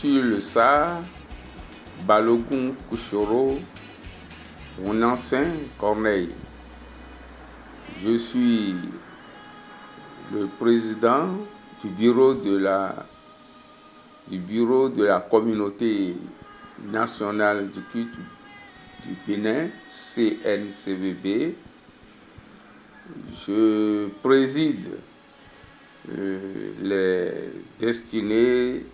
suis le Sar Balogun Kouchoro, mon ancien Corneille. Je suis le président du bureau de la communauté nationale du culte du Bénin, CNCVB. Je préside les destinées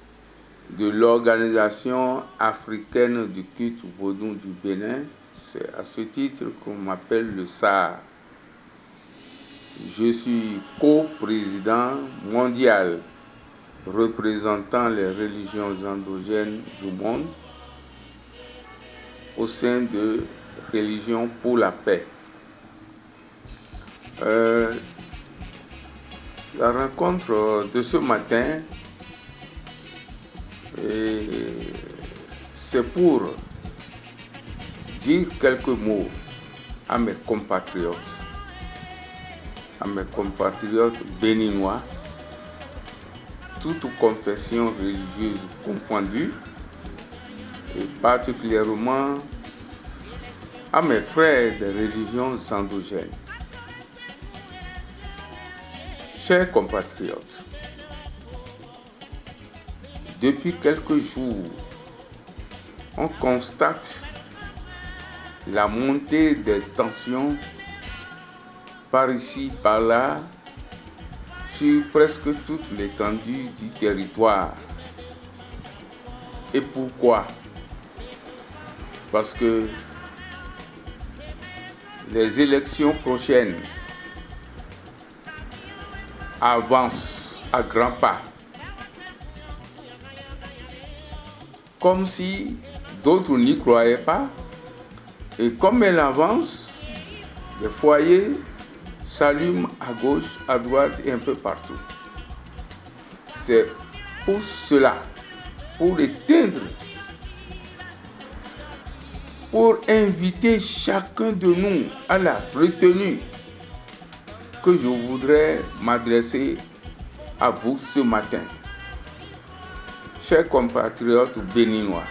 de l'Organisation africaine du culte vaudou du Bénin. C'est à ce titre qu'on m'appelle le Sar. Je suis co-président mondial représentant les religions endogènes du monde au sein de Religions pour la paix. La rencontre de ce matin, c'est pour dire quelques mots à mes compatriotes béninois, toutes confessions religieuses confondues, et particulièrement à mes frères des religions endogènes. Chers compatriotes, depuis quelques jours, on constate la montée des tensions par ici, par là, sur presque toute l'étendue du territoire. Et pourquoi? Parce que les élections prochaines avancent à grands pas, comme si d'autres n'y croyaient pas. Et comme elles avancent, les foyers s'allument à gauche, à droite et un peu partout. C'est pour cela, pour éteindre, pour inviter chacun de nous à la retenue, que je voudrais m'adresser à vous ce matin. Chers compatriotes béninois,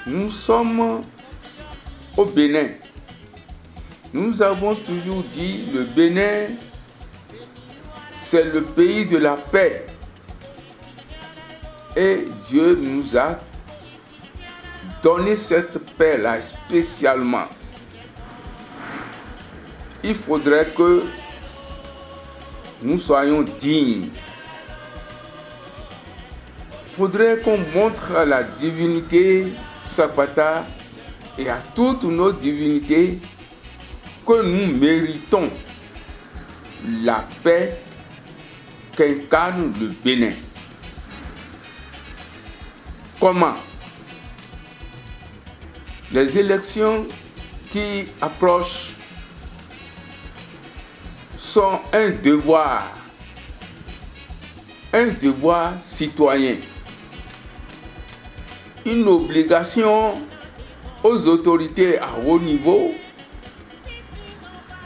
nous sommes au Bénin. Nous avons toujours dit le Bénin, c'est le pays de la paix. Et Dieu nous a donné cette paix-là spécialement. Il faudrait que nous soyons dignes. Il faudrait qu'on montre à la divinité Sapata et à toutes nos divinités que nous méritons la paix qu'incarne le Bénin. Comment? Les élections qui approchent sont un devoir citoyen, une obligation aux autorités à haut niveau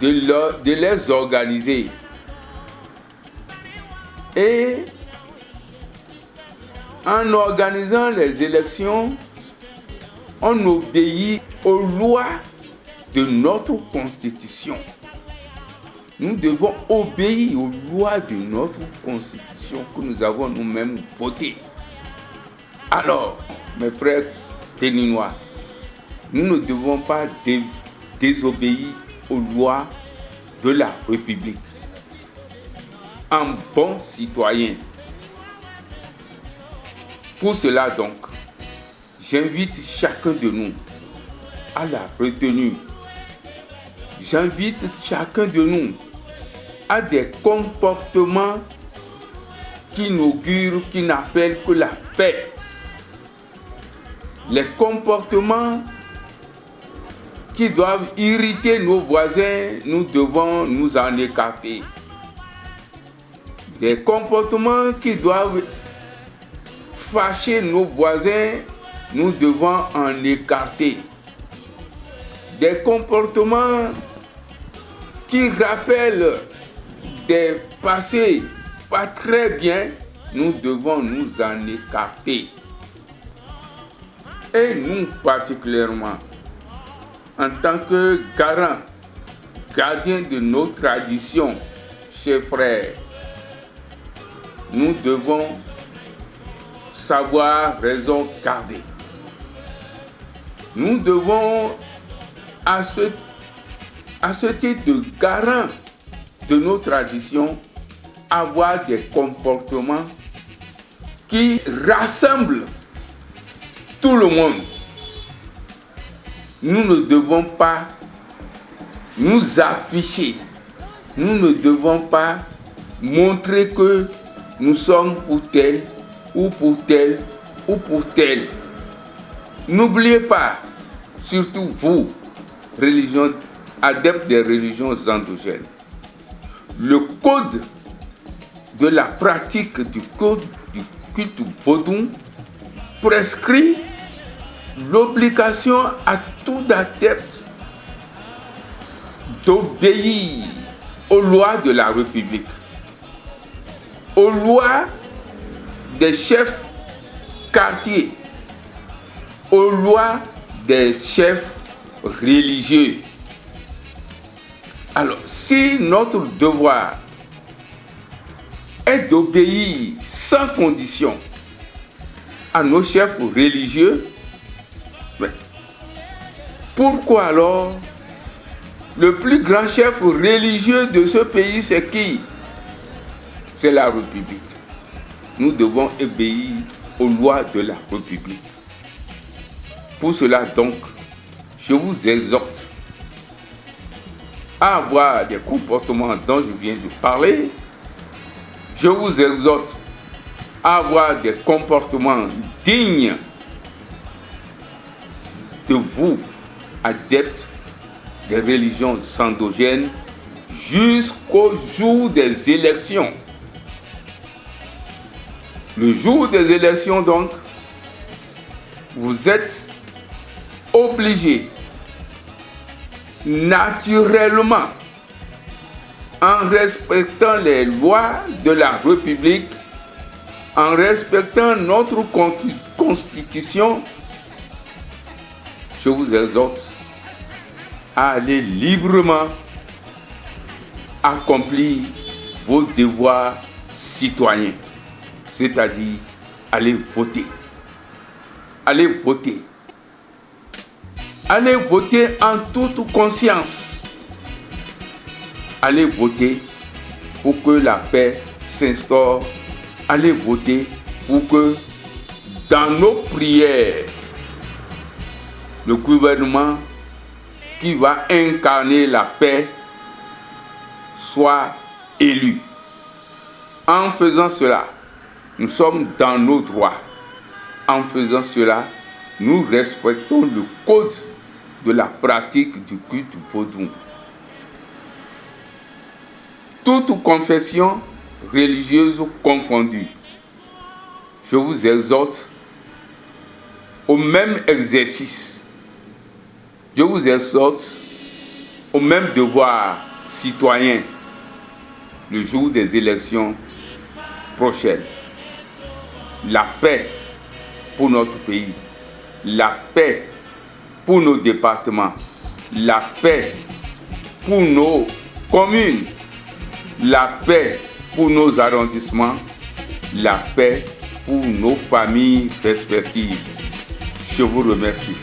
de les organiser. Et en organisant les élections, on obéit aux lois de notre Constitution. Nous devons obéir aux lois de notre Constitution que nous avons nous-mêmes votées. Alors, mes frères béninois, nous ne devons pas désobéir aux lois de la République. En bon citoyen. Pour cela donc, j'invite chacun de nous à la retenue. J'invite chacun de nous à des comportements qui n'augurent, qui n'appellent que la paix. Les comportements qui doivent irriter nos voisins, nous devons nous en écarter. Des comportements qui doivent fâcher nos voisins, nous devons en écarter. Des comportements qui rappellent des passés pas très bien, nous devons nous en écarter. Et nous particulièrement, en tant que garants, gardiens de nos traditions, chers frères, nous devons savoir raison garder. Nous devons, à ce titre de garant de nos traditions, avoir des comportements qui rassemblent tout le monde. Nous ne devons pas nous afficher. Nous ne devons pas montrer que nous sommes pour tel ou pour tel ou pour tel. N'oubliez pas, surtout vous, adeptes des religions endogènes, le code de la pratique du culte vaudou prescrit l'obligation à tout adepte d'obéir aux lois de la République, aux lois des chefs quartiers, aux lois des chefs religieux. Alors, si notre devoir est d'obéir sans condition à nos chefs religieux, mais pourquoi alors le plus grand chef religieux de ce pays, c'est qui? C'est la République. Nous devons obéir aux lois de la République. Pour cela donc, je vous exhorte à avoir des comportements dont je viens de parler. Je vous exhorte à avoir des comportements dignes de vous, adeptes des religions endogènes, jusqu'au jour des élections. Le jour des élections, donc, vous êtes obligés, naturellement, en respectant les lois de la République, en respectant notre Constitution, je vous exhorte à aller librement accomplir vos devoirs citoyens, c'est-à-dire aller voter. Allez voter. Allez voter en toute conscience. Allez voter pour que la paix s'instaure. Allez voter pour que dans nos prières, le gouvernement qui va incarner la paix soit élu. En faisant cela, nous sommes dans nos droits. En faisant cela, nous respectons le code de la pratique du culte vaudou. Toute confession religieuse confondue, je vous exhorte au même exercice. Je vous exhorte au même devoir citoyen le jour des élections prochaines. La paix pour notre pays, la paix pour nos départements, la paix pour nos communes, la paix pour nos arrondissements, la paix pour nos familles respectives. Je vous remercie.